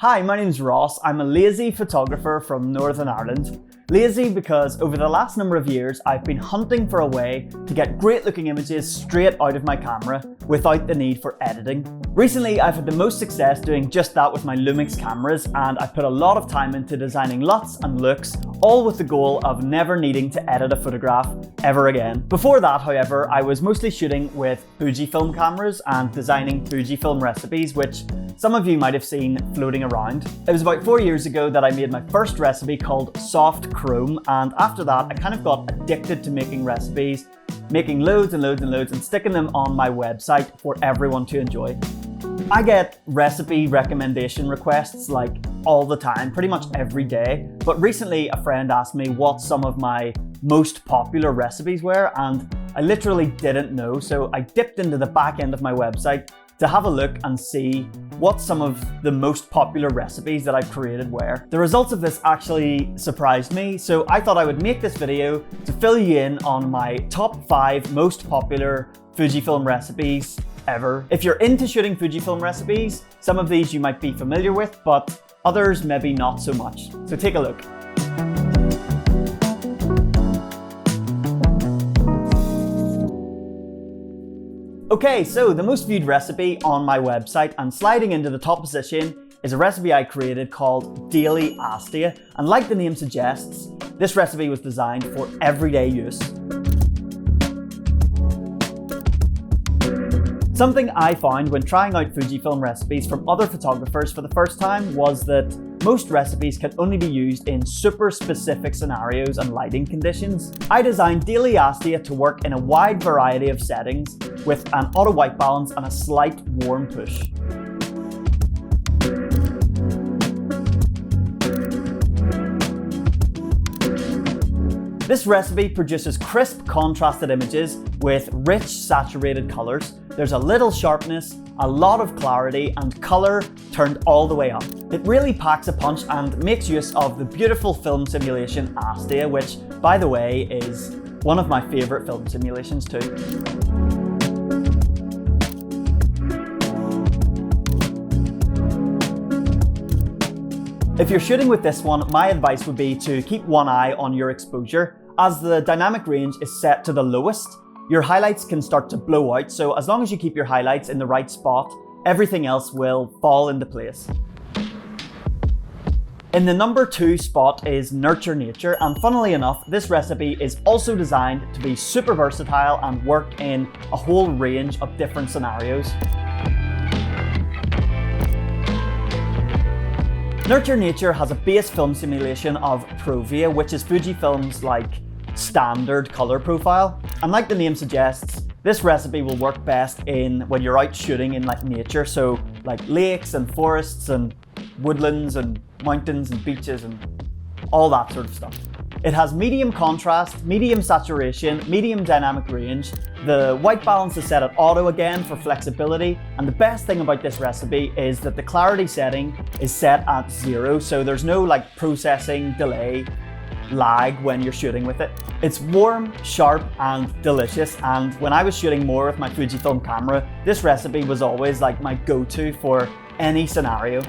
Hi, my name's Ross. I'm a lazy photographer from Northern Ireland. Lazy because over the last number of years I've been hunting for a way to get great looking images straight out of my camera without the need for editing. Recently I've had the most success doing just that with my LUMIX cameras, and I've put a lot of time into designing LUTs and looks, all with the goal of never needing to edit a photograph ever again. Before that, however, I was mostly shooting with Fujifilm cameras and designing Fujifilm recipes, which some of you might have seen floating around. It was about 4 years ago that I made my first recipe called Soft Chrome, and after that I kind of got addicted to making recipes, making loads and loads and loads and sticking them on my website for everyone to enjoy. I get recipe recommendation requests like all the time, pretty much every day, but recently a friend asked me what some of my most popular recipes were, and I literally didn't know, so I dipped into the back end of my website to have a look and see what some of the most popular recipes that I've created were. The results of this actually surprised me, so I thought I would make this video to fill you in on my top 5 most popular Fujifilm recipes ever. If you're into shooting Fujifilm recipes, some of these you might be familiar with, but others maybe not so much. So take a look. Okay, so the most viewed recipe on my website and sliding into the top position is a recipe I created called Daily Astia, and like the name suggests, this recipe was designed for everyday use. Something I found when trying out Fujifilm recipes from other photographers for the first time was that most recipes can only be used in super specific scenarios and lighting conditions. I designed Daily Astia to work in a wide variety of settings with an auto white balance and a slight warm push. This recipe produces crisp, contrasted images with rich, saturated colors. There's a little sharpness, a lot of clarity, and color turned all the way up. It really packs a punch and makes use of the beautiful film simulation Astia, which, by the way, is one of my favorite film simulations too. If you're shooting with this one, my advice would be to keep one eye on your exposure. As the dynamic range is set to the lowest, your highlights can start to blow out, so as long as you keep your highlights in the right spot, everything else will fall into place. In the number 2 spot is Nurture Nature, and funnily enough, this recipe is also designed to be super versatile and work in a whole range of different scenarios. Nurture Nature has a base film simulation of Provia, which is Fujifilm's standard color profile. And like the name suggests, this recipe will work best when you're out shooting in nature, so like lakes and forests and woodlands and mountains and beaches and all that sort of stuff. It has medium contrast, medium saturation, medium dynamic range. The white balance is set at auto again for flexibility, and the best thing about this recipe is that the clarity setting is set at 0, so there's no processing delay, lag when you're shooting with it. It's warm, sharp, and delicious, and when I was shooting more with my Fujifilm camera, this recipe was always my go-to for any scenario.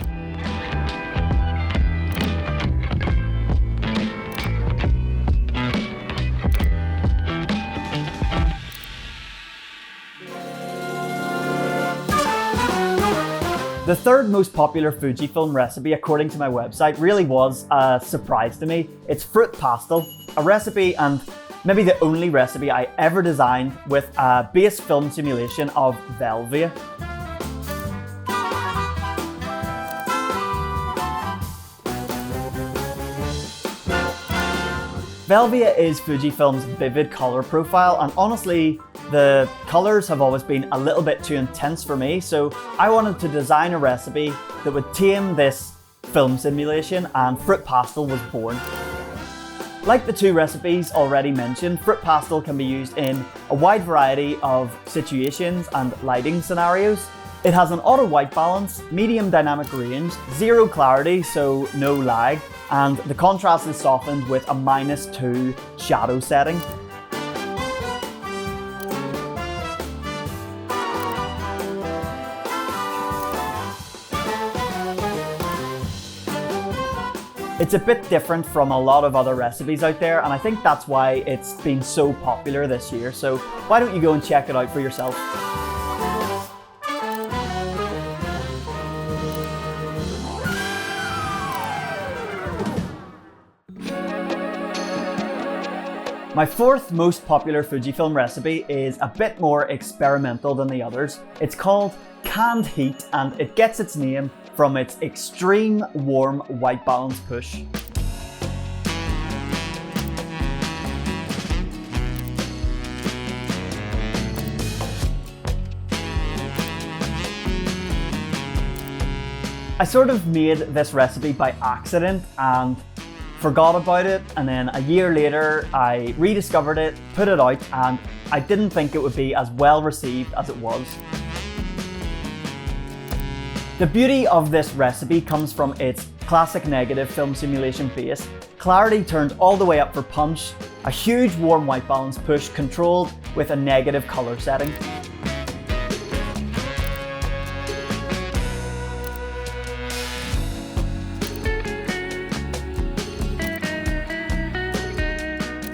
The third most popular Fujifilm recipe, according to my website, really was a surprise to me. It's Fruit Pastel, a recipe and maybe the only recipe I ever designed with a base film simulation of Velvia. Velvia is Fujifilm's vivid color profile, and honestly, the colors have always been a little bit too intense for me, so I wanted to design a recipe that would tame this film simulation, and Fruit Pastel was born. Like the 2 recipes already mentioned, Fruit Pastel can be used in a wide variety of situations and lighting scenarios. It has an auto white balance, medium dynamic range, 0 clarity, so no lag, and the contrast is softened with a -2 shadow setting. It's a bit different from a lot of other recipes out there, and I think that's why it's been so popular this year. So why don't you go and check it out for yourself? My fourth most popular Fujifilm recipe is a bit more experimental than the others. It's called canned heat, and it gets its name from its extreme warm white balance push. I sort of made this recipe by accident and forgot about it, and then a year later I rediscovered it, put it out, and I didn't think it would be as well received as it was. The beauty of this recipe comes from its classic negative film simulation base, clarity turned all the way up for punch, a huge warm white balance push controlled with a negative color setting.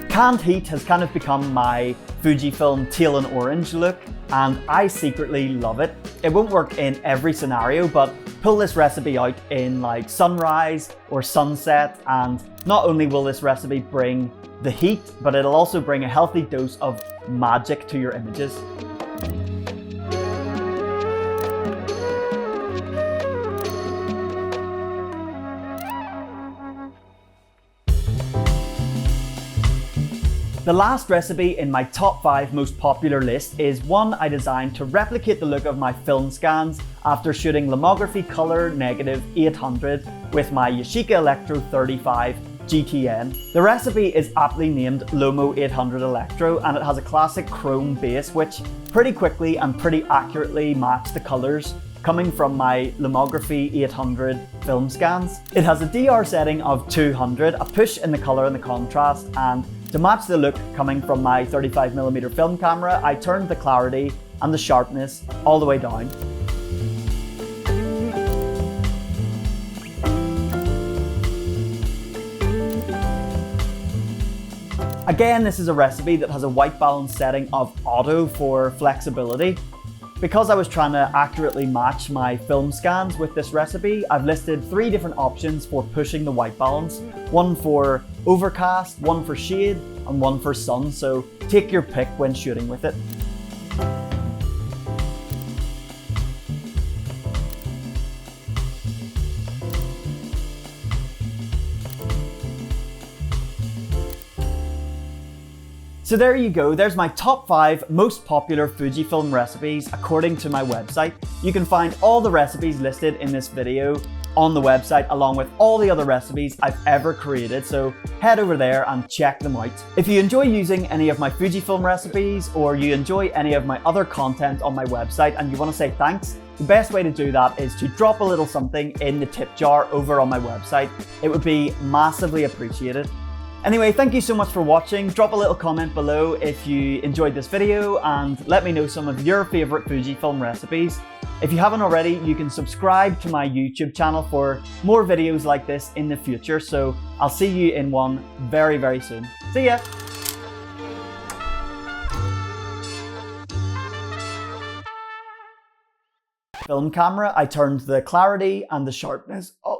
Canned heat has kind of become my Fujifilm teal and orange look, and I secretly love it. It won't work in every scenario, but pull this recipe out in like sunrise or sunset, and not only will this recipe bring the heat, but it'll also bring a healthy dose of magic to your images. The last recipe in my top 5 most popular list is one I designed to replicate the look of my film scans after shooting lomography color negative 800 with my Yashica Electro 35 GTN. The recipe is aptly named Lomo 800 Electro, and it has a classic chrome base which pretty quickly and pretty accurately match the colors coming from my lomography 800 film scans. It has a DR setting of 200, a push in the color and the contrast, and to match the look coming from my 35mm film camera, I turned the clarity and the sharpness all the way down. Again, this is a recipe that has a white balance setting of auto for flexibility. Because I was trying to accurately match my film scans with this recipe, I've listed 3 different options for pushing the white balance. One for overcast, one for shade, and one for sun, so take your pick when shooting with it. So there you go, there's my top 5 most popular Fujifilm recipes according to my website. You can find all the recipes listed in this video on the website along with all the other recipes I've ever created, so head over there and check them out. If you enjoy using any of my Fujifilm recipes or you enjoy any of my other content on my website and you want to say thanks, the best way to do that is to drop a little something in the tip jar over on my website. It would be massively appreciated. Anyway, thank you so much for watching. Drop a little comment below if you enjoyed this video and let me know some of your favorite Fujifilm recipes. If you haven't already, you can subscribe to my YouTube channel for more videos like this in the future. So I'll see you in one very, very soon. See ya! Film camera, I turned the clarity and the sharpness up.